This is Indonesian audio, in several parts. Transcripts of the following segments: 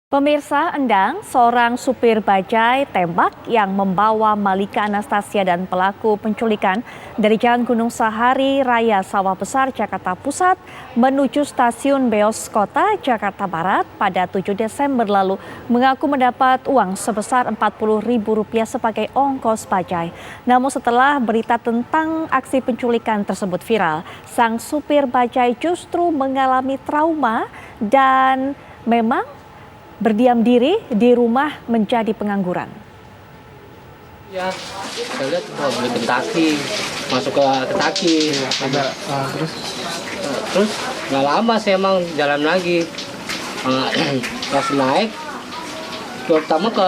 Pemirsa, Endang, seorang supir bajai tembak yang membawa Malika Anastasia dan pelaku penculikan dari Jalan Gunung Sahari Raya Sawah Besar, Jakarta Pusat menuju stasiun Beos Kota, Jakarta Barat pada 7 Desember lalu mengaku mendapat uang sebesar Rp40.000 sebagai ongkos bajai. Namun setelah berita tentang aksi penculikan tersebut viral, sang supir bajai justru mengalami trauma dan memang berdiam diri di rumah menjadi pengangguran. Ya, saya lihat beli Kentucky, masuk ke Kentucky. Terus nggak lama saya emang jalan lagi. Pas naik, pertama ke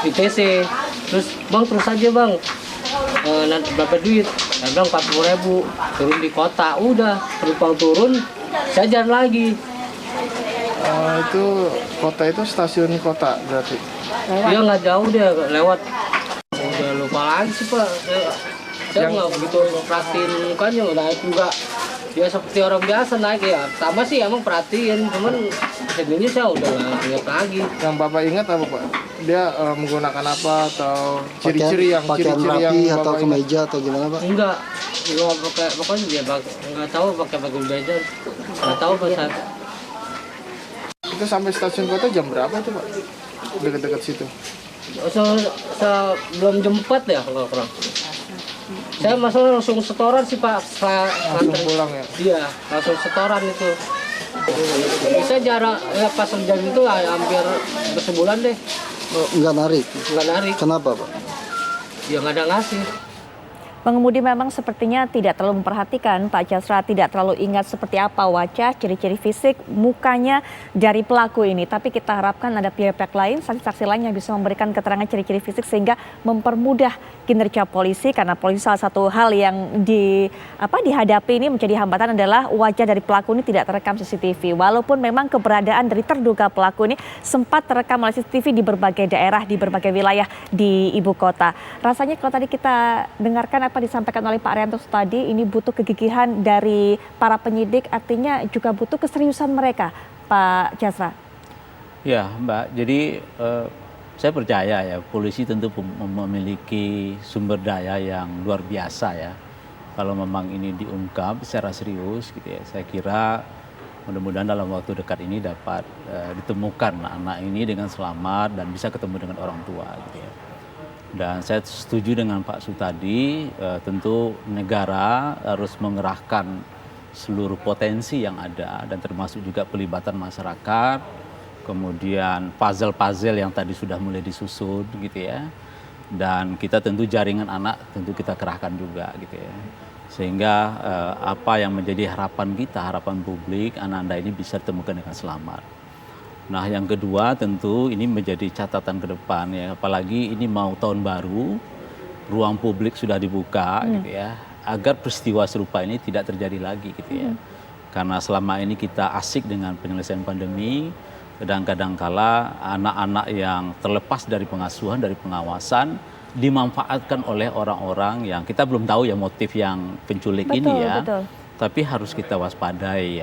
ITC. Terus bang terus aja bang, nanti berapa duit? Saya bilang 40.000, turun di kota. Udah, penumpang turun, saya jalan lagi. Itu kota itu stasiun kota berarti? Iya nggak jauh dia lewat. Udah lupa lagi sih pak. Saya nggak begitu perhatiin mukanya, naik juga. Ya seperti orang biasa naik ya. Sama sih emang perhatiin, cuman ini saya udah nggak ingat lagi. Yang bapak ingat apa pak? Dia menggunakan apa atau ciri-ciri yang rapi atau bapak kemeja atau gimana pak? Enggak pakai, pokoknya dia nggak tahu pakai baju baju. Nggak tahu pak saya. Itu sampai stasiun kota jam berapa itu pak? Dekat-dekat situ? Belum jam 4 ya kalau kurang. Saya masalah langsung setoran sih pak. Langsung pulang ya? Iya, langsung setoran itu. Bisa jarak ya pas jam itu hampir sebulan deh. Oh, nggak narik? Nggak narik. Kenapa pak? Ya nggak ada ngasih. Pengemudi memang sepertinya tidak terlalu memperhatikan, Pak Jasra tidak terlalu ingat seperti apa wajah, ciri-ciri fisik, mukanya dari pelaku ini. Tapi kita harapkan ada pihak-pihak lain, saksi-saksi lain yang bisa memberikan keterangan ciri-ciri fisik sehingga mempermudah kinerja polisi. Karena polisi salah satu hal yang dihadapi ini menjadi hambatan adalah wajah dari pelaku ini tidak terekam CCTV. Walaupun memang keberadaan dari terduga pelaku ini sempat terekam oleh CCTV di berbagai daerah, di berbagai wilayah di ibu kota. Rasanya kalau tadi kita dengarkan apa disampaikan oleh Pak Arianto tadi, ini butuh kegigihan dari para penyidik, artinya juga butuh keseriusan mereka, Pak Jasra. Ya Mbak, jadi saya percaya ya polisi tentu memiliki sumber daya yang luar biasa ya. Kalau memang ini diungkap secara serius gitu ya, saya kira mudah-mudahan dalam waktu dekat ini dapat ditemukan anak ini dengan selamat dan bisa ketemu dengan orang tua gitu ya. Dan saya setuju dengan Pak Sutadi, tentu negara harus mengerahkan seluruh potensi yang ada dan termasuk juga pelibatan masyarakat, kemudian puzzle-puzzle yang tadi sudah mulai disusun gitu ya. Dan kita tentu jaringan anak tentu kita kerahkan juga gitu ya. Sehingga apa yang menjadi harapan kita, harapan publik, anak-anak ini bisa ditemukan dengan selamat. Nah yang kedua tentu ini menjadi catatan ke depan ya, apalagi ini mau tahun baru, ruang publik sudah dibuka gitu ya, agar peristiwa serupa ini tidak terjadi lagi gitu ya. Karena selama ini kita asik dengan penyelesaian pandemi, kadang-kadang kala anak-anak yang terlepas dari pengasuhan, dari pengawasan, dimanfaatkan oleh orang-orang yang kita belum tahu ya motif yang penculik ini ya. Betul. Tapi harus kita waspadai,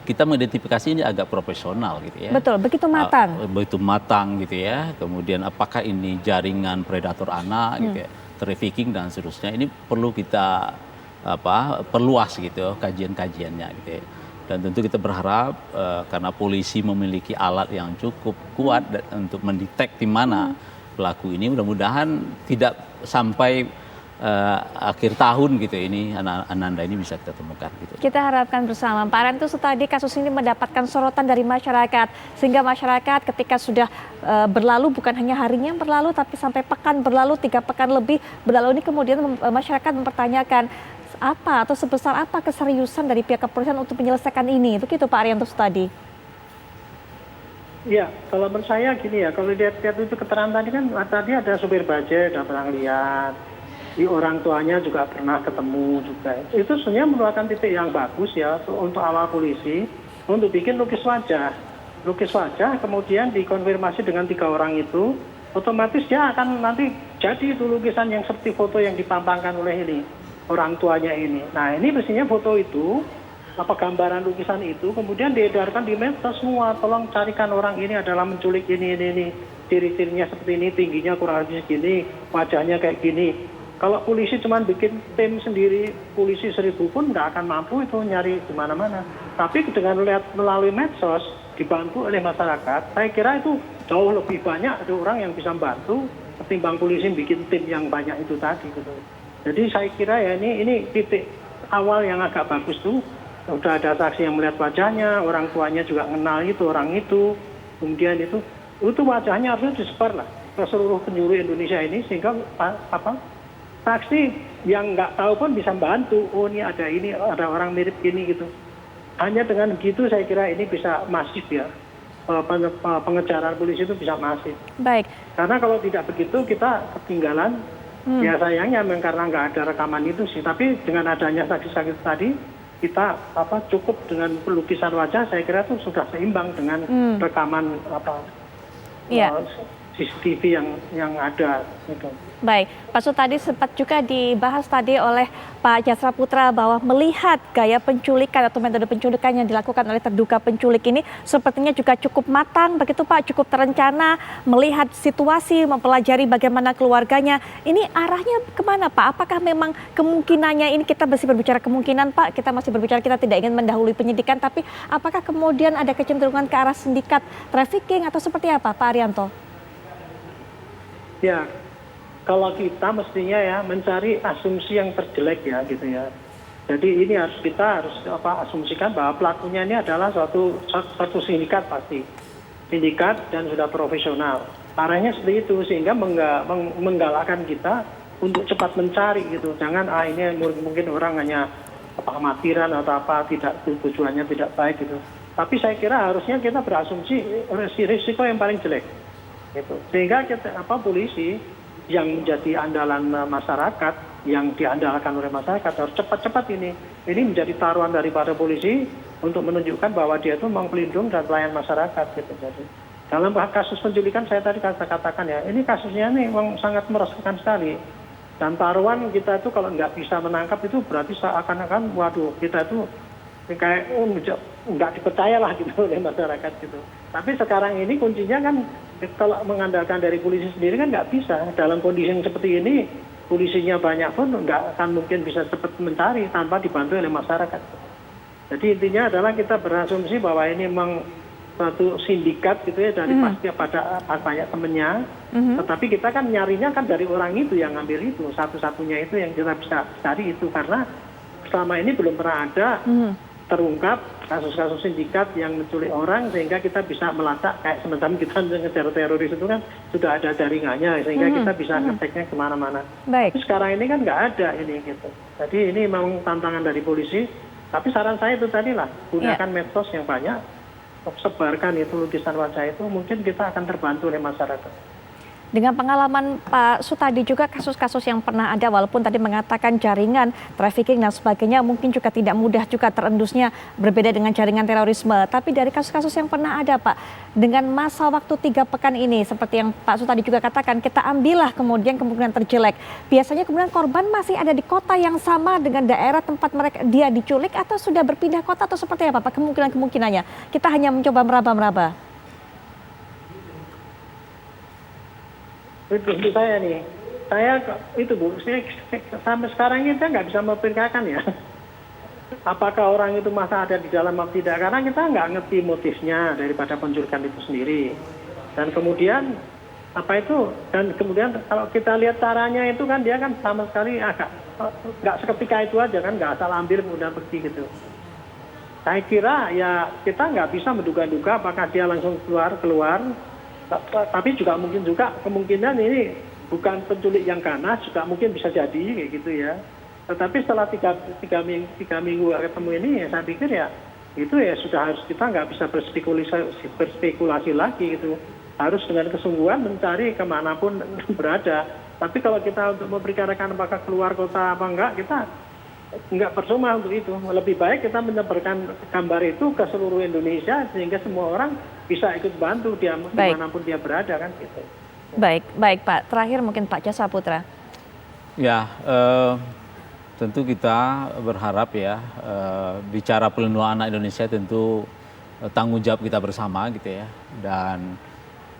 kita mengidentifikasi ini agak profesional gitu ya. Betul, begitu matang. Begitu matang gitu ya. Kemudian apakah ini jaringan predator anak gitu ya, trafficking dan seterusnya. Ini perlu kita perluas gitu kajian-kajiannya gitu ya. Dan tentu kita berharap karena polisi memiliki alat yang cukup kuat untuk mendeteksi mana pelaku ini, mudah-mudahan tidak sampai akhir tahun gitu ini Ananda ini bisa kita temukan gitu. Kita harapkan bersama Pak Arianto tadi kasus ini mendapatkan sorotan dari masyarakat sehingga masyarakat ketika sudah berlalu bukan hanya harinya berlalu tapi sampai pekan berlalu, 3 pekan lebih berlalu ini kemudian masyarakat mempertanyakan apa atau sebesar apa keseriusan dari pihak kepolisian untuk menyelesaikan ini. Begitu Pak Arianto tadi. Ya, kalau menurut saya gini ya, kalau lihat-lihat itu keterangan tadi kan tadi ada supir bajai, udah pernah lihat. Di orang tuanya juga pernah ketemu juga. Itu sebenarnya merupakan titik yang bagus ya untuk awal polisi untuk bikin lukis wajah. Lukis wajah kemudian dikonfirmasi dengan 3 orang itu, otomatis dia akan nanti jadi itu lukisan yang seperti foto yang dipampangkan oleh ini orang tuanya ini. Nah ini mestinya foto itu gambaran lukisan itu, kemudian diedarkan di medsos semua, tolong carikan orang ini adalah menculik ini, ciri-cirinya seperti ini, tingginya kurang lebih segini, wajahnya kayak gini. Kalau polisi cuma bikin tim sendiri, polisi 1000 pun nggak akan mampu itu nyari di mana-mana. Tapi dengan lihat melalui medsos, dibantu oleh masyarakat, saya kira itu jauh lebih banyak ada orang yang bisa membantu ketimbang polisi bikin tim yang banyak itu tadi gitu. Jadi saya kira ya ini titik awal yang agak bagus tuh. Udah ada saksi yang melihat wajahnya, orang tuanya juga kenal itu orang itu, kemudian itu wajahnya harusnya disebar lah ke seluruh penjuru Indonesia ini sehingga saksi yang nggak tahu pun bisa bantu. Oh ini ada orang mirip gini gitu. Hanya dengan begitu saya kira ini bisa masif ya, pengejaran polisi itu bisa masif. Baik. Karena kalau tidak begitu kita ketinggalan. Ya sayangnya memang karena nggak ada rekaman itu sih. Tapi dengan adanya saksi-saksi tadi kita cukup dengan pelukisan wajah, saya kira itu sudah seimbang dengan rekaman CCTV yang ada gitu. Baik, Pak Su tadi sempat juga dibahas tadi oleh Pak Jasra Putra bahwa melihat gaya penculikan atau metode penculikan yang dilakukan oleh terduga penculik ini sepertinya juga cukup matang, begitu Pak, cukup terencana, melihat situasi, mempelajari bagaimana keluarganya. Ini arahnya kemana Pak? Apakah memang kemungkinannya ini kita masih berbicara kemungkinan Pak, kita masih berbicara kita tidak ingin mendahului penyidikan, tapi apakah kemudian ada kecenderungan ke arah sindikat trafficking atau seperti apa Pak Arianto? Ya, kalau kita mestinya ya mencari asumsi yang terjelek ya gitu ya. Jadi ini kita harus asumsikan bahwa pelakunya ini adalah suatu sindikat pasti. Sindikat dan sudah profesional. Arahnya seperti itu sehingga menggalakkan kita untuk cepat mencari gitu. Jangan ini mungkin orang hanya amatiran atau tidak tujuannya tidak baik gitu. Tapi saya kira harusnya kita berasumsi risiko yang paling jelek. Gitu. Sehingga polisi yang menjadi andalan masyarakat, yang diandalkan oleh masyarakat harus cepat-cepat ini menjadi taruhan daripada polisi untuk menunjukkan bahwa dia itu memang pelindung dan pelayan masyarakat gitu. Jadi dalam kasus penculikan saya tadi katakan ya, ini kasusnya ini memang sangat meresahkan sekali. Dan taruhan kita itu kalau nggak bisa menangkap itu berarti seakan-akan waduh kita itu kayak nggak dipercaya lah gitu oleh masyarakat gitu. Tapi sekarang ini kuncinya kan kalau mengandalkan dari polisi sendiri kan nggak bisa. Dalam kondisi yang seperti ini polisinya banyak pun nggak akan mungkin bisa cepat mencari tanpa dibantu oleh masyarakat. Jadi intinya adalah kita berasumsi bahwa ini memang suatu sindikat gitu ya dari pasti pada banyak temennya. Tetapi kita kan nyarinya kan dari orang itu yang ngambil itu, satu-satunya itu yang kita bisa cari itu karena selama ini belum pernah ada terungkap kasus-kasus sindikat yang menculik orang sehingga kita bisa melacak kayak semacam kita ngejar teroris itu kan sudah ada jaringannya sehingga kita bisa ngeceknya kemana-mana. Baik. Tapi sekarang ini kan nggak ada ini gitu. Jadi ini memang tantangan dari polisi. Tapi saran saya itu tadi lah gunakan medsos yang banyak, sebarkan itu lukisan wajah itu mungkin kita akan terbantu oleh masyarakat. Dengan pengalaman Pak Sutadi juga kasus-kasus yang pernah ada walaupun tadi mengatakan jaringan trafficking dan sebagainya mungkin juga tidak mudah juga terendusnya berbeda dengan jaringan terorisme. Tapi dari kasus-kasus yang pernah ada Pak, dengan masa waktu 3 pekan ini seperti yang Pak Sutadi juga katakan kita ambillah kemudian kemungkinan terjelek. Biasanya kemudian korban masih ada di kota yang sama dengan daerah tempat dia diculik atau sudah berpindah kota atau seperti apa Pak kemungkinannya? Kita hanya mencoba meraba-meraba. Untuk saya nih, itu Bu, sampai sekarang ini saya nggak bisa memperkirakan ya. Apakah orang itu masa ada di dalam atau tidak, karena kita nggak ngerti motifnya daripada penculikan itu sendiri. Dan kemudian kalau kita lihat caranya itu kan dia kan sama sekali agak nggak seketika itu aja kan, nggak asal ambil kemudian pergi gitu. Saya kira ya kita nggak bisa menduga-duga apakah dia langsung keluar. Tapi juga mungkin juga kemungkinan ini bukan penculik yang ganas juga mungkin bisa jadi kayak gitu ya. Tetapi setelah tiga minggu ketemu ini ya saya pikir ya itu ya sudah harus kita nggak bisa berspekulasi lagi gitu. Harus dengan kesungguhan mencari kemanapun berada. Tapi kalau kita untuk memperkirakan apakah keluar kota apa enggak kita nggak percuma untuk itu. Lebih baik kita menyebarkan gambar itu ke seluruh Indonesia sehingga semua orang bisa ikut bantu dia dimanapun dia berada kan gitu. Baik Pak. Terakhir mungkin Pak Jasra Putra. Ya, Tentu kita berharap ya, bicara pelindungan anak Indonesia tentu tanggung jawab kita bersama gitu ya. Dan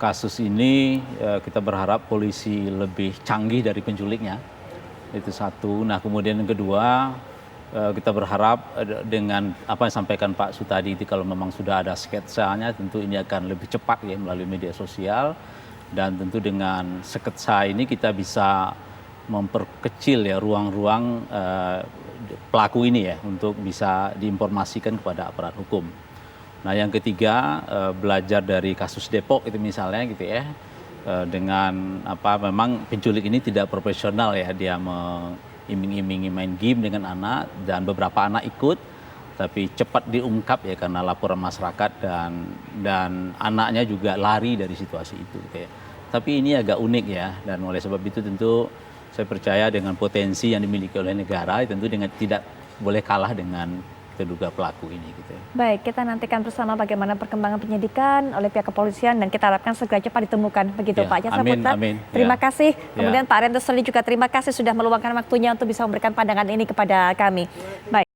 kasus ini kita berharap polisi lebih canggih dari penculiknya. Itu satu. Nah kemudian yang kedua, kita berharap dengan apa yang disampaikan Pak Sutadi itu kalau memang sudah ada sketsanya tentu ini akan lebih cepat ya melalui media sosial. Dan tentu dengan sketsa ini kita bisa memperkecil ya ruang-ruang pelaku ini ya untuk bisa diinformasikan kepada aparat hukum. Nah yang ketiga belajar dari kasus Depok itu misalnya gitu ya, dengan apa memang penculik ini tidak profesional ya, dia mengiming-imingi main game dengan anak dan beberapa anak ikut tapi cepat diungkap ya karena laporan masyarakat dan anaknya juga lari dari situasi itu gitu ya. Tapi ini agak unik ya, dan oleh sebab itu tentu saya percaya dengan potensi yang dimiliki oleh negara tentu dengan tidak boleh kalah dengan terduga pelaku ini gitu. Baik, kita nantikan bersama bagaimana perkembangan penyidikan oleh pihak kepolisian dan kita harapkan segera cepat ditemukan begitu Ya, Pak Jaksa amin, Putra. amin. Terima Ya. kasih. Ya. Kemudian Pak Rento Seli juga terima kasih sudah meluangkan waktunya untuk bisa memberikan pandangan ini kepada kami. Baik.